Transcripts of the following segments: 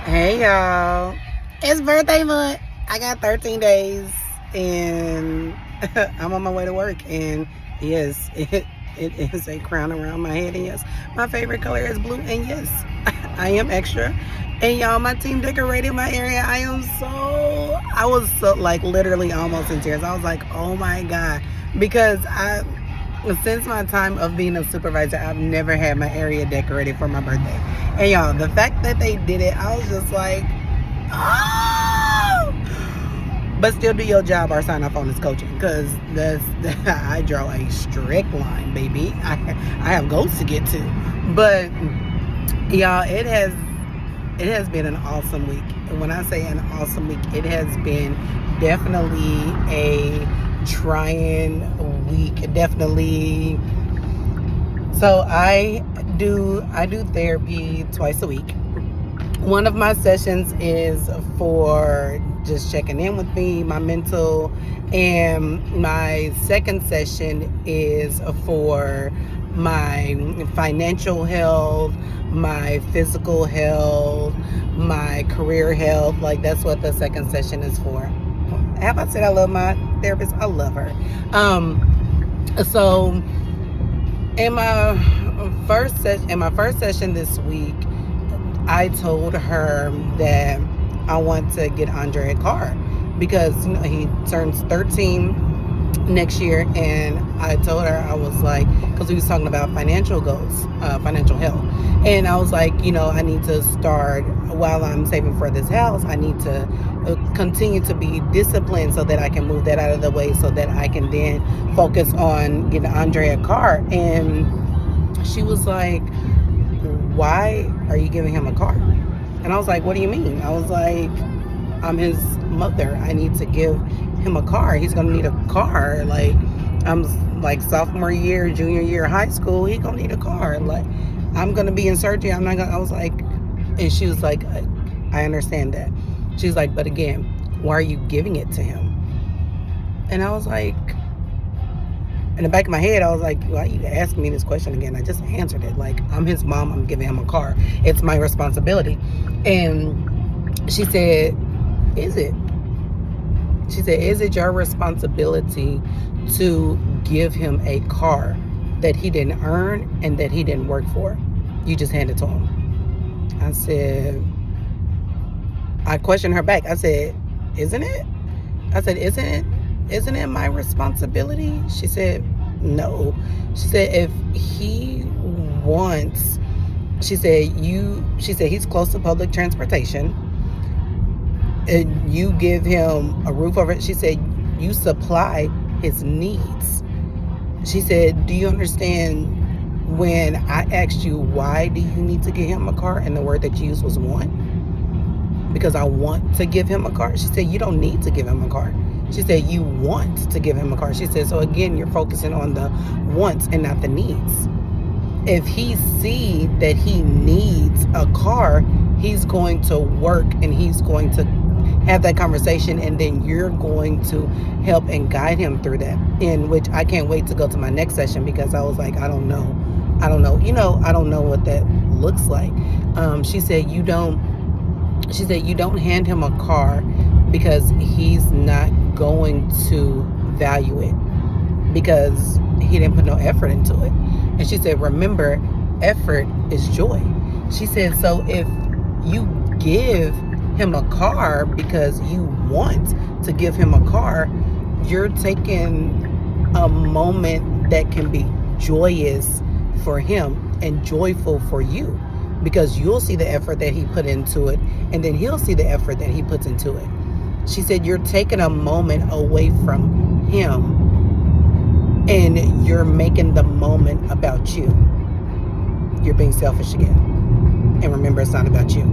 Hey y'all, it's birthday month. I got 13 days and I'm on my way to work. And yes, it is a crown around my head. And yes, my favorite color is blue. And yes, I am extra. And y'all, my team decorated my area. I was so like literally almost in tears. I was like, oh my God. Because since my time of being a supervisor, I've never had my area decorated for my birthday. And y'all, the fact that they did it, I was just like, oh! But still do your job or sign off on this coaching, because I draw a strict line, baby. I have goals to get to. But y'all, it has been an awesome week. And when I say an awesome week, it has been definitely a trying week. Definitely. So I do therapy twice a week. One of my sessions is for just checking in with me, my mental, and my second session is for my financial health, my physical health, my career health. Like, that's what the second session is for. Have I said I love my therapist? I love her. So in my first session this week, I told her that I want to get Andre a car because he turns 13 next year. And I told her, I was like, because we was talking about financial goals, financial health, and I was like, I need to start, while I'm saving for this house, I need to continue to be disciplined so that I can move that out of the way, so that I can then focus on getting Andre a car. And she was like, why are you giving him a car? And I was like, what do you mean? I was like, I'm his mother. I need to give him a car. He's going to need a car. Like, I'm like sophomore year, junior year of high school. He's going to need a car. Like, I'm going to be in surgery. I was like, and she was like, I understand that. She's like, but again, why are you giving it to him? And I was like, in the back of my head, I was like, why are you asking me this question again? I just answered it. Like, I'm his mom. I'm giving him a car. It's my responsibility. And she said, is it? She said, is it your responsibility to give him a car that he didn't earn and that he didn't work for? You just hand it to him. I questioned her back. I said, isn't it? I said, isn't it my responsibility? She said, no. She said, if he wants, she said, he's close to public transportation, and you give him a roof over it. She said, you supply his needs. She said, do you understand when I asked you, why do you need to give him a car? And the word that you used was want. Because I want to give him a car. She said, you don't need to give him a car. She said, you want to give him a car. She said, so again, you're focusing on the wants and not the needs. If he sees that he needs a car, he's going to work and he's going to have that conversation, and then you're going to help and guide him through that. In which I can't wait to go to my next session, because I was like, I don't know. I don't know what that looks like. She said, you don't hand him a car because he's not going to value it, because he didn't put no effort into it. And she said, remember, effort is joy. She said, so if you give him a car because you want to give him a car, you're taking a moment that can be joyous for him and joyful for you, because you'll see the effort that he put into it, and then he'll see the effort that he puts into it. She said, you're taking a moment away from him and you're making the moment about you. You're being selfish again. And remember, it's not about you.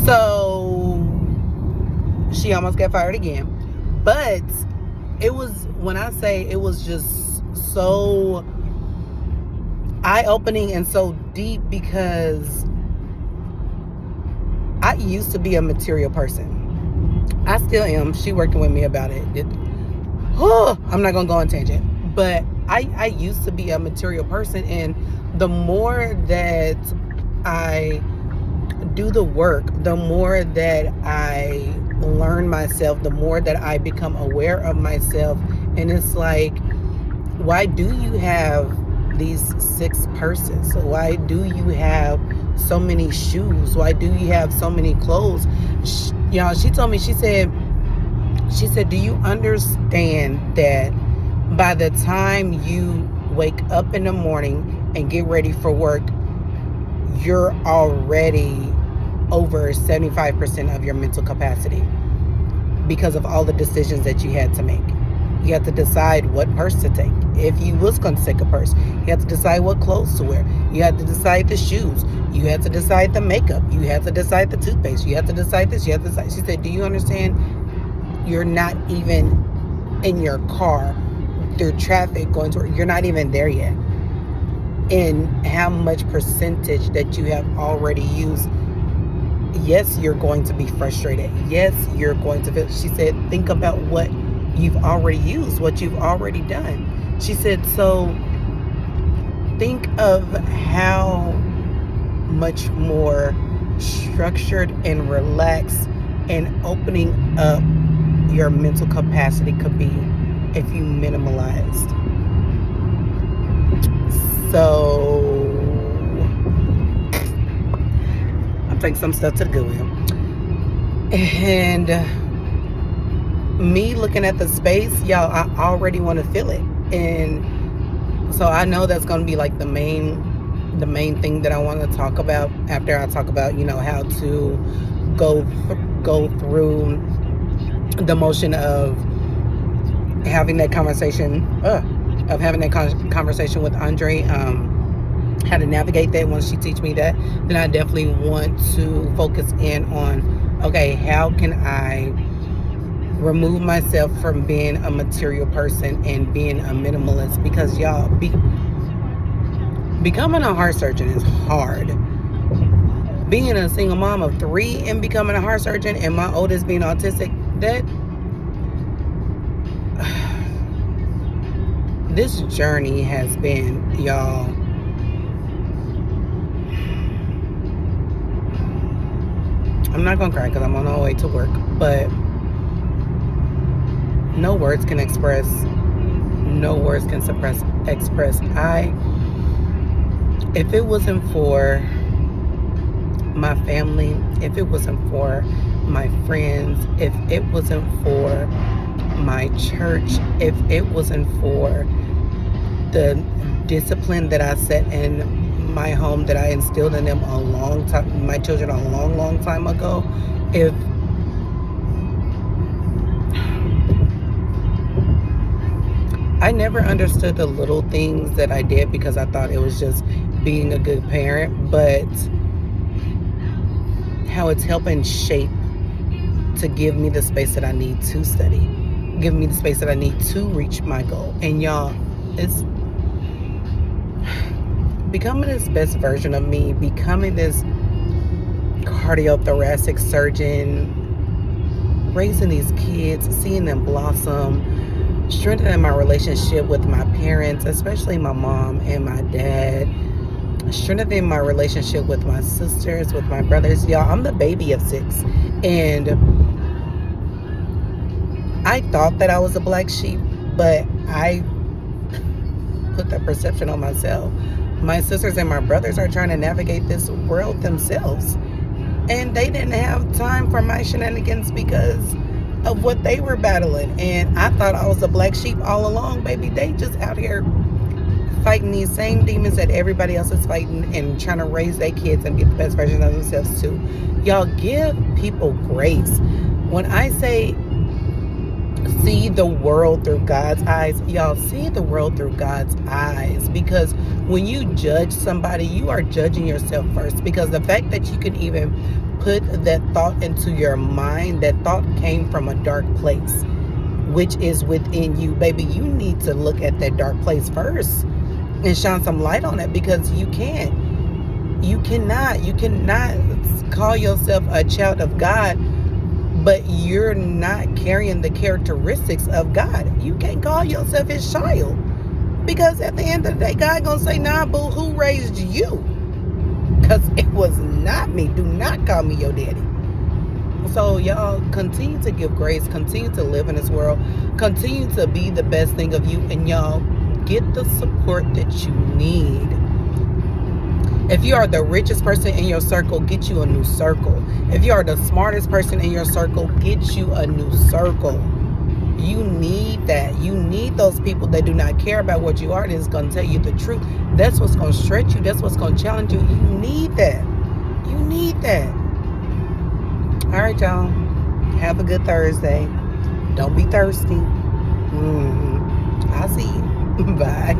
So she almost got fired again. But it was, when I say it was just so eye-opening and so deep, because I used to be a material person. I still am. She working with me about it. I'm not going to go on tangent. But I used to be a material person. And the more that I do the work, the more that I learn myself, the more that I become aware of myself. And it's like, why do you have these 6 purses? Why do you have so many shoes? Why do you have so many clothes? Y'all, she told me, she said, do you understand that by the time you wake up in the morning and get ready for work, you're already over 75% of your mental capacity because of all the decisions that you had to make. You have to decide what purse to take. If you was going to take a purse, you have to decide what clothes to wear. You have to decide the shoes. You have to decide the makeup. You have to decide the toothpaste. You have to decide this. You have to decide. She said, do you understand? You're not even in your car through traffic going to work. You're not even there yet. And how much percentage that you have already used. Yes, you're going to be frustrated. Yes, you're going to feel. She said, think about what you've already used, what you've already done. She said, so think of how much more structured and relaxed and opening up your mental capacity could be if you minimalized. So I'm taking some stuff to the Goodwill. And me looking at the space, y'all, I already want to feel it. And so I know that's going to be like the main thing that I want to talk about after I talk about, how to go through the motion of having that conversation, with Andre, how to navigate that. Once she teach me that, then I definitely want to focus in on, okay, how can I remove myself from being a material person and being a minimalist? Because y'all, becoming a heart surgeon is hard. Being a single mom of 3 and becoming a heart surgeon, and my oldest being autistic, that this journey has been, y'all, I'm not gonna cry because I'm on my way to work, but no words can express, express. If it wasn't for my family, if it wasn't for my friends, if it wasn't for my church, if it wasn't for the discipline that I set in my home, that I instilled in them my children a long time ago, if I never understood the little things that I did because I thought it was just being a good parent, but how it's helping shape to give me the space that I need to study, give me the space that I need to reach my goal. And y'all, it's becoming this best version of me, becoming this cardiothoracic surgeon, raising these kids, seeing them blossom, strengthening my relationship with my parents, especially my mom and my dad, strengthening my relationship with my sisters, with my brothers. Y'all, I'm the baby of 6, and I thought that I was a black sheep, but I put that perception on myself. My sisters and my brothers are trying to navigate this world themselves, and they didn't have time for my shenanigans because of what they were battling. And I thought I was a black sheep all along, baby. They just out here fighting these same demons that everybody else is fighting and trying to raise their kids and get the best version of themselves too. Y'all, give people grace. When I say see the world through God's eyes, y'all, see the world through God's eyes, because when you judge somebody, you are judging yourself first, because the fact that you can even put that thought into your mind, that thought came from a dark place, which is within you, baby. You need to look at that dark place first and shine some light on it, because you cannot call yourself a child of God, but you're not carrying the characteristics of God. You can't call yourself his child, because at the end of the day, God gonna say, nah, boo, who raised you? because it was not me. Do not call me your daddy. So y'all continue to give grace, continue to live in this world, continue to be the best thing of you, and y'all get the support that you need. If you are the richest person in your circle, get you a new circle. If you are the smartest person in your circle, get you a new circle. You need that. You need those people that do not care about what you are, that's going to tell you the truth. That's what's going to stretch you. That's what's going to challenge you. You need that. You need that. All right, y'all. Have a good Thursday. Don't be thirsty. I'll see you. Bye.